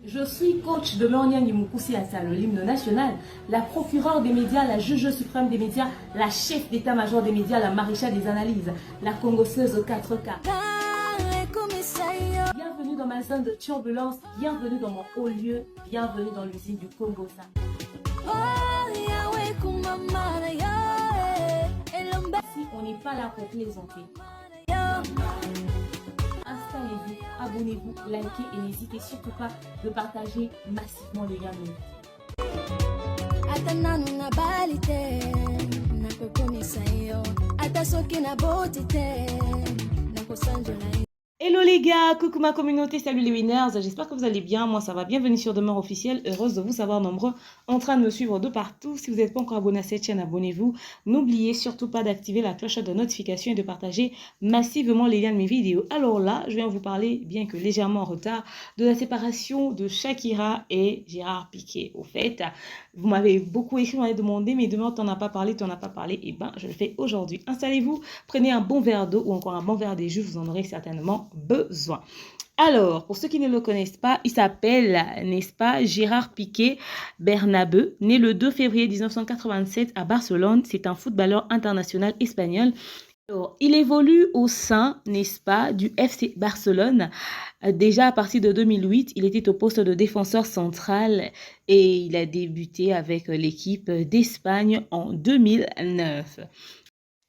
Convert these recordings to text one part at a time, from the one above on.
Je suis coach de Lornian Yumukusi Ata, l'hymne national, la procureure des médias, la juge suprême des médias, la chef d'état-major des médias, la maréchale des analyses, la congosseuse aux 4K. Bienvenue dans ma zone de turbulence, bienvenue dans mon haut lieu, bienvenue dans l'usine du Congo. Ici, on n'est pas là pour plaisanter. Installez-vous, abonnez-vous, likez et n'hésitez surtout pas de partager massivement les liens. Hello les gars, coucou ma communauté, salut les winners, j'espère que vous allez bien, moi ça va, bienvenue sur Demeure Officielle, heureuse de vous savoir nombreux en train de me suivre de partout. Si vous n'êtes pas encore abonné à cette chaîne, abonnez-vous, n'oubliez surtout pas d'activer la cloche de notification et de partager massivement les liens de mes vidéos. Alors là, je viens vous parler, bien que légèrement en retard, de la séparation de Shakira et Gérard Piqué. Au fait, vous m'avez beaucoup écrit, vous m'avez demandé, mais demain t'en as pas parlé, et ben je le fais aujourd'hui. Installez-vous, prenez un bon verre d'eau ou encore un bon verre de jus, vous en aurez certainement besoin. Alors, pour ceux qui ne le connaissent pas, il s'appelle, n'est-ce pas, Gérard Piqué Bernabeu, né le 2 février 1987 à Barcelone. C'est un footballeur international espagnol. Alors, il évolue au sein, n'est-ce pas, du FC Barcelone. Déjà à partir de 2008, il était au poste de défenseur central et il a débuté avec l'équipe d'Espagne en 2009.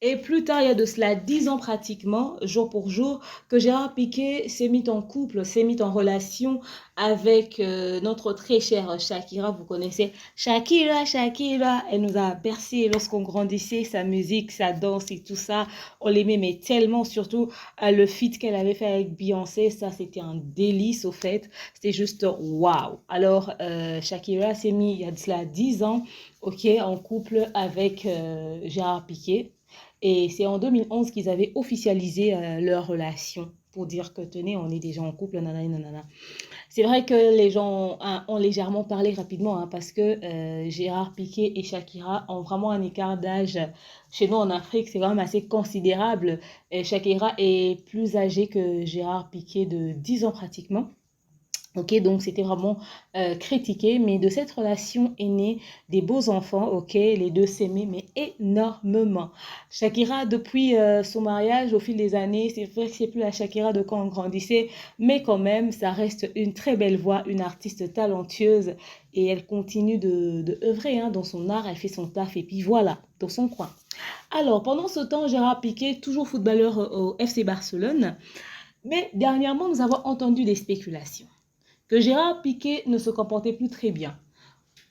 Et plus tard, il y a de cela 10 ans pratiquement, jour pour jour, que Gérard Piqué s'est mis en couple, s'est mis en relation avec notre très chère Shakira. Vous connaissez Shakira, Shakira. Elle nous a bercé lorsqu'on grandissait, sa musique, sa danse et tout ça. On l'aimait mais tellement, surtout le feat qu'elle avait fait avec Beyoncé. Ça, c'était un délice au fait. C'était juste waouh. Alors, Shakira s'est mis il y a de cela 10 ans, ok, en couple avec Gérard Piqué. Et c'est en 2011 qu'ils avaient officialisé leur relation pour dire que tenez, on est déjà en couple, nanana, nanana. C'est vrai que les gens ont légèrement parlé rapidement parce que Gérard Piqué et Shakira ont vraiment un écart d'âge. Chez nous en Afrique, c'est quand même assez considérable. Et Shakira est plus âgée que Gérard Piqué de 10 ans pratiquement. Ok, donc c'était vraiment critiqué, mais de cette relation est né des beaux enfants, ok, les deux s'aimaient, mais énormément. Shakira, depuis son mariage, au fil des années, c'est vrai que c'est plus la Shakira de quand on grandissait, mais quand même, ça reste une très belle voix, une artiste talentueuse, et elle continue de œuvrer dans son art, elle fait son taf, et puis voilà, dans son coin. Alors, pendant ce temps, Gérard Piqué, toujours footballeur au FC Barcelone, mais dernièrement, nous avons entendu des spéculations que Gérard Piqué ne se comportait plus très bien.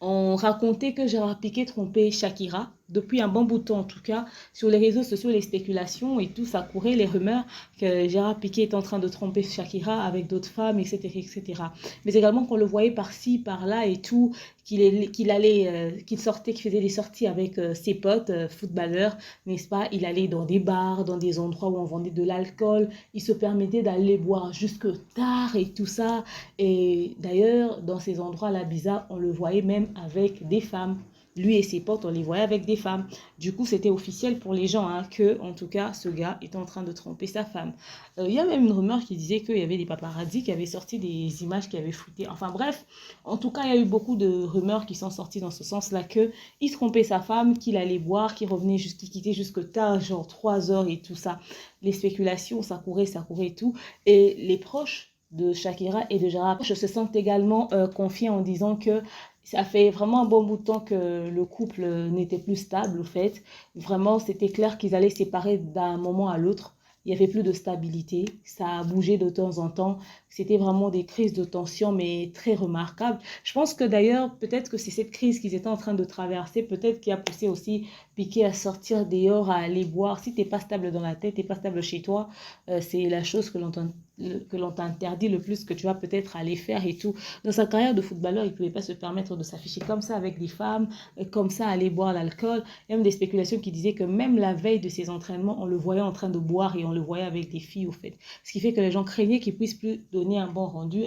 On racontait que Gérard Piqué trompait Shakira, depuis un bon bout de temps en tout cas, sur les réseaux sociaux, les spéculations et tout, ça courait, les rumeurs que Gérard Piqué est en train de tromper Shakira avec d'autres femmes, etc., etc. Mais également qu'on le voyait par-ci, par-là et tout, qu'il sortait, qu'il faisait des sorties avec ses potes footballeurs, n'est-ce pas? Il allait dans des bars, dans des endroits où on vendait de l'alcool, il se permettait d'aller boire jusque tard et tout ça. Et d'ailleurs, dans ces endroits-là bizarres, on le voyait même avec des femmes. Lui et ses potes, on les voyait avec des femmes. Du coup, c'était officiel pour les gens que, en tout cas, ce gars est en train de tromper sa femme. Il y a même une rumeur qui disait qu'il y avait des paparazzis qui avaient sorti des images qui avaient fuité. Enfin bref, en tout cas, il y a eu beaucoup de rumeurs qui sont sorties dans ce sens-là qu'il trompait sa femme, qu'il allait boire, qu'il revenait, qu'il quittait jusque tard, genre 3 heures et tout ça. Les spéculations, ça courait et tout. Et les proches de Shakira et de Gérard se sentent également confiés en disant que ça fait vraiment un bon bout de temps que le couple n'était plus stable, au fait. Vraiment, c'était clair qu'ils allaient se séparer d'un moment à l'autre. Il n'y avait plus de stabilité. Ça a bougé de temps en temps. C'était vraiment des crises de tension, mais très remarquables. Je pense que d'ailleurs, peut-être que c'est cette crise qu'ils étaient en train de traverser, peut-être qui a poussé aussi Piqué à sortir dehors, à aller boire. Si tu n'es pas stable dans la tête, tu n'es pas stable chez toi, c'est la chose que l'on t'interdit le plus, que tu vas peut-être aller faire et tout. Dans sa carrière de footballeur, il ne pouvait pas se permettre de s'afficher comme ça avec des femmes, comme ça aller boire l'alcool. Il y a même des spéculations qui disaient que même la veille de ses entraînements, on le voyait en train de boire et on le voyait avec des filles au fait. Ce qui fait que les gens craignaient qu'il puisse plus donner un bon rendu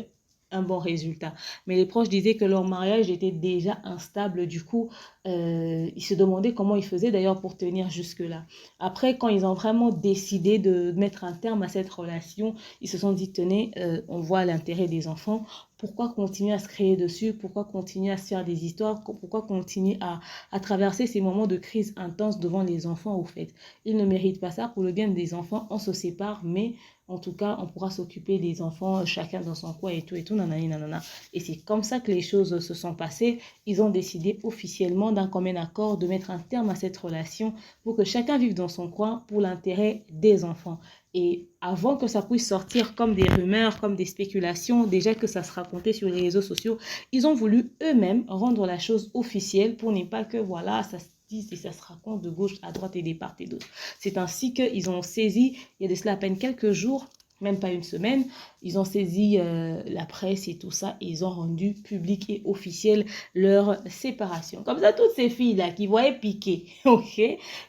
un bon résultat. Mais les proches disaient que leur mariage était déjà instable. Du coup, ils se demandaient comment ils faisaient d'ailleurs pour tenir jusque-là. Après, quand ils ont vraiment décidé de mettre un terme à cette relation, ils se sont dit, tenez, on voit l'intérêt des enfants. Pourquoi continuer à se créer dessus? Pourquoi continuer à se faire des histoires? Pourquoi continuer à traverser ces moments de crise intense devant les enfants, au fait? Ils ne méritent pas ça. Pour le bien des enfants, on se sépare, mais en tout cas, on pourra s'occuper des enfants, chacun dans son coin et tout, nanani, nanana. Et c'est comme ça que les choses se sont passées. Ils ont décidé officiellement d'un commun accord de mettre un terme à cette relation pour que chacun vive dans son coin pour l'intérêt des enfants. Et avant que ça puisse sortir comme des rumeurs, comme des spéculations, déjà que ça se racontait sur les réseaux sociaux, ils ont voulu eux-mêmes rendre la chose officielle pour ne pas que, voilà, ça se dise et ça se raconte de gauche à droite et des parts et d'autres. C'est ainsi qu'ils ont saisi, il y a de cela à peine quelques jours, même pas une semaine, ils ont saisi la presse et tout ça, et ils ont rendu public et officiel leur séparation. Comme ça, toutes ces filles-là qui voyaient Piqué, ok,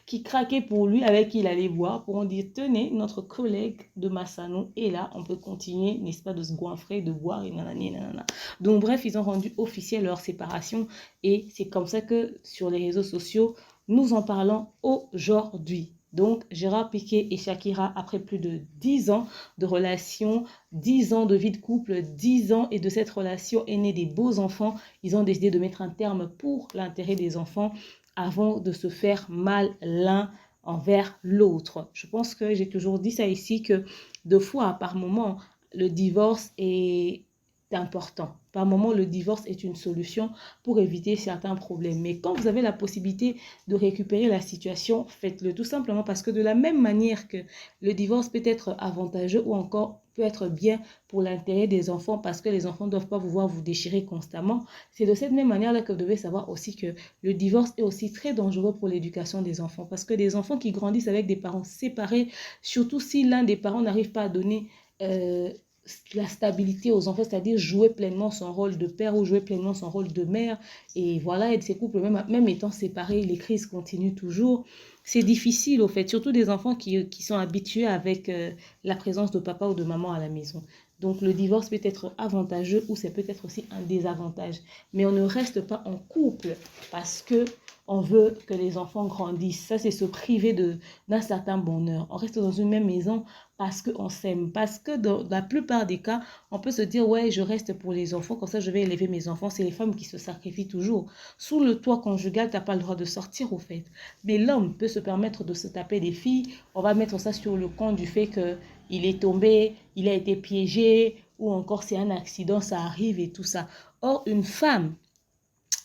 qui craquaient pour lui, avec qui il allait boire, pourront dire, tenez, notre collègue de Massano est là, on peut continuer, n'est-ce pas, de se goinfrer, de boire, et nanani, nanana. Donc bref, ils ont rendu officiel leur séparation, et c'est comme ça que sur les réseaux sociaux, nous en parlons aujourd'hui. Donc, Gérard Piqué et Shakira, après plus de 10 ans de relation, 10 ans de vie de couple, 10 ans, et de cette relation est né des beaux enfants, ils ont décidé de mettre un terme pour l'intérêt des enfants avant de se faire mal l'un envers l'autre. Je pense que j'ai toujours dit ça ici, que deux fois par moment, le divorce est important. Par moment, le divorce est une solution pour éviter certains problèmes. Mais quand vous avez la possibilité de récupérer la situation, faites-le tout simplement, parce que de la même manière que le divorce peut être avantageux ou encore peut être bien pour l'intérêt des enfants, parce que les enfants ne doivent pas vous voir vous déchirer constamment, c'est de cette même manière-là que vous devez savoir aussi que le divorce est aussi très dangereux pour l'éducation des enfants, parce que des enfants qui grandissent avec des parents séparés, surtout si l'un des parents n'arrive pas à donner la stabilité aux enfants, c'est-à-dire jouer pleinement son rôle de père ou jouer pleinement son rôle de mère, et voilà, et ces couples, même étant séparés, les crises continuent toujours. C'est difficile au fait, surtout des enfants qui sont habitués avec la présence de papa ou de maman à la maison. Donc le divorce peut être avantageux ou c'est peut-être aussi un désavantage. Mais on ne reste pas en couple parce que on veut que les enfants grandissent. Ça, c'est se priver d'un certain bonheur. On reste dans une même maison parce qu'on s'aime. Parce que dans la plupart des cas, on peut se dire, ouais, je reste pour les enfants, comme ça je vais élever mes enfants. C'est les femmes qui se sacrifient toujours. Sous le toit conjugal, tu n'as pas le droit de sortir au fait. Mais l'homme peut se permettre de se taper des filles. On va mettre ça sur le compte du fait qu'il est tombé, il a été piégé, ou encore c'est un accident, ça arrive et tout ça. Or, une femme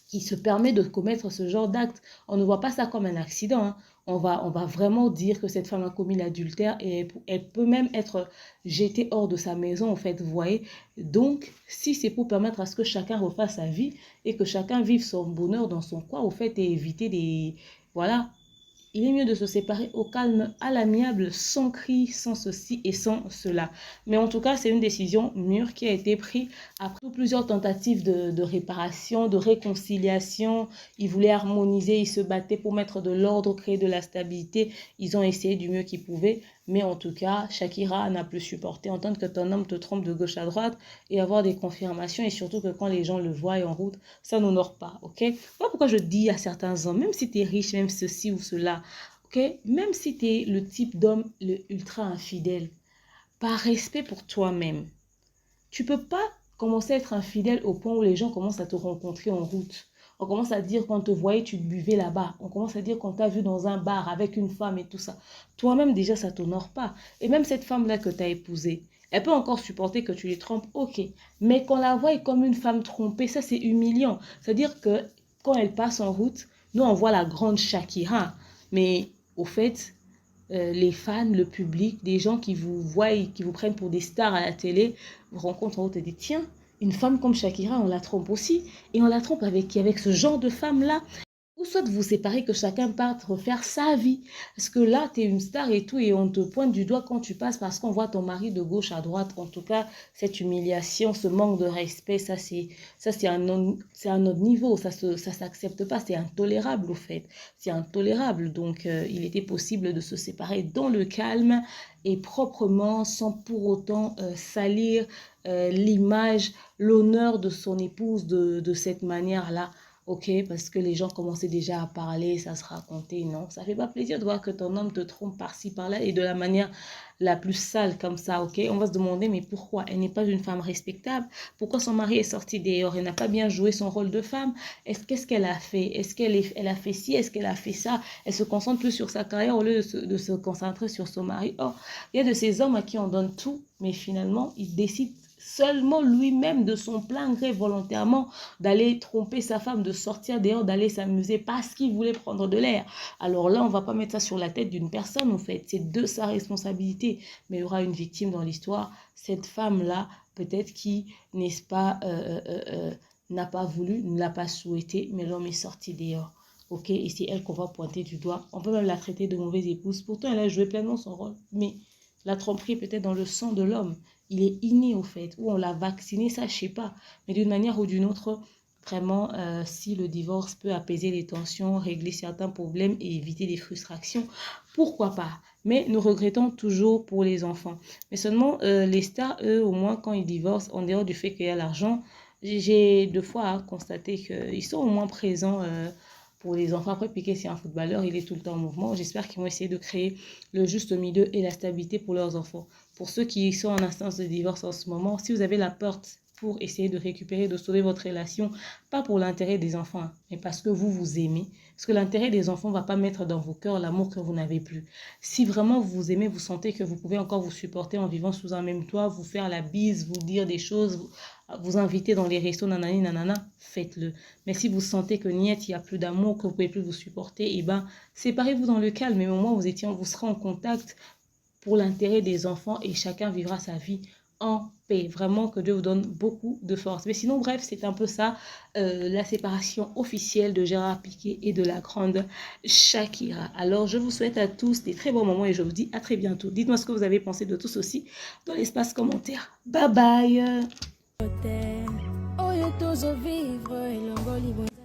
qui se permet de commettre ce genre d'acte, on ne voit pas ça comme un accident, hein. On va vraiment dire que cette femme a commis l'adultère et elle peut même être jetée hors de sa maison, en fait, vous voyez. Donc, si c'est pour permettre à ce que chacun refasse sa vie et que chacun vive son bonheur dans son coin, au fait, et éviter des... Voilà, il est mieux de se séparer au calme, à l'amiable, sans cri, sans ceci et sans cela. Mais en tout cas, c'est une décision mûre qui a été prise après plusieurs tentatives de réparation, de réconciliation. Ils voulaient harmoniser, ils se battaient pour mettre de l'ordre, créer de la stabilité. Ils ont essayé du mieux qu'ils pouvaient. Mais en tout cas, Shakira n'a plus supporté entendre que ton homme te trompe de gauche à droite et avoir des confirmations. Et surtout que quand les gens le voient en route, ça n'honore pas, ok? Voilà pourquoi je dis à certains hommes, même si tu es riche, même ceci ou cela, ok? Même si tu es le type d'homme ultra infidèle, par respect pour toi-même, tu peux pas commencer à être infidèle au point où les gens commencent à te rencontrer en route. On commence à dire qu'on te voyait, tu te buvais là-bas. On commence à dire qu'on t'a vu dans un bar avec une femme et tout ça. Toi-même, déjà, ça t'honore pas. Et même cette femme-là que tu as épousée, elle peut encore supporter que tu les trompes, ok. Mais qu'on la voie comme une femme trompée, ça, c'est humiliant. C'est-à-dire que quand elle passe en route, nous, on voit la grande Shakira. Mais au fait, les fans, le public, des gens qui vous voient, qui vous prennent pour des stars à la télé, vous rencontrent en route et disent, tiens, une femme comme Shakira, on la trompe aussi. Et on la trompe avec qui? Avec ce genre de femme-là. ou soit vous séparer, que chacun parte refaire sa vie. Parce que là, tu es une star et tout, et on te pointe du doigt quand tu passes parce qu'on voit ton mari de gauche à droite. En tout cas, cette humiliation, ce manque de respect, ça c'est un autre niveau. Ça s'accepte pas, c'est intolérable au fait. C'est intolérable. Donc, il était possible de se séparer dans le calme et proprement, sans pour autant salir l'image, l'honneur de son épouse de cette manière-là. Ok, parce que les gens commençaient déjà à parler, ça se racontait, non. Ça fait pas plaisir de voir que ton homme te trompe par-ci, par-là et de la manière la plus sale comme ça, ok. On va se demander, mais pourquoi? Elle n'est pas une femme respectable? Pourquoi son mari est sorti dehors? Elle n'a pas bien joué son rôle de femme? Qu'est-ce qu'elle a fait? Est-ce elle a fait ci? Est-ce qu'elle a fait ça? Elle se concentre plus sur sa carrière au lieu de se concentrer sur son mari. Oh, il y a de ces hommes à qui on donne tout, mais finalement, ils décident seulement lui-même de son plein gré volontairement d'aller tromper sa femme, de sortir dehors, d'aller s'amuser parce qu'il voulait prendre de l'air. Alors là, on ne va pas mettre ça sur la tête d'une personne en fait, c'est de sa responsabilité. Mais il y aura une victime dans l'histoire, cette femme-là, peut-être qui, n'est-ce pas, n'a pas voulu, ne l'a pas souhaité, mais l'homme est sorti dehors. Ok, et c'est elle qu'on va pointer du doigt. On peut même la traiter de mauvaise épouse. Pourtant, elle a joué pleinement son rôle. Mais la tromperie est peut-être dans le sang de l'homme. Il est inné au fait. Ou on l'a vacciné, ça, je sais pas. Mais d'une manière ou d'une autre, vraiment, si le divorce peut apaiser les tensions, régler certains problèmes et éviter des frustrations, pourquoi pas? Mais nous regrettons toujours pour les enfants. Mais seulement, les stars, eux, au moins, quand ils divorcent, en dehors du fait qu'il y a l'argent, j'ai deux fois constaté qu'ils sont au moins présents pour les enfants. Après, Piqué, c'est un footballeur, il est tout le temps en mouvement. J'espère qu'ils vont essayer de créer le juste milieu et la stabilité pour leurs enfants. Pour ceux qui sont en instance de divorce en ce moment, si vous avez la porte pour essayer de récupérer, de sauver votre relation, pas pour l'intérêt des enfants, mais parce que vous vous aimez. Parce que l'intérêt des enfants ne va pas mettre dans vos cœurs l'amour que vous n'avez plus. Si vraiment vous vous aimez, vous sentez que vous pouvez encore vous supporter en vivant sous un même toit, vous faire la bise, vous dire des choses, vous inviter dans les restos, nanani, nanana, faites-le. Mais si vous sentez que niet, il n'y a plus d'amour, que vous ne pouvez plus vous supporter, eh ben, séparez-vous dans le calme. Mais au moins, vous serez en contact pour l'intérêt des enfants et chacun vivra sa vie en paix. Vraiment que Dieu vous donne beaucoup de force. Mais sinon, bref, c'est un peu ça, la séparation officielle de Gérard Piqué et de la grande Shakira. Alors, je vous souhaite à tous des très bons moments et je vous dis à très bientôt. Dites-moi ce que vous avez pensé de tout ceci dans l'espace commentaire. Bye bye!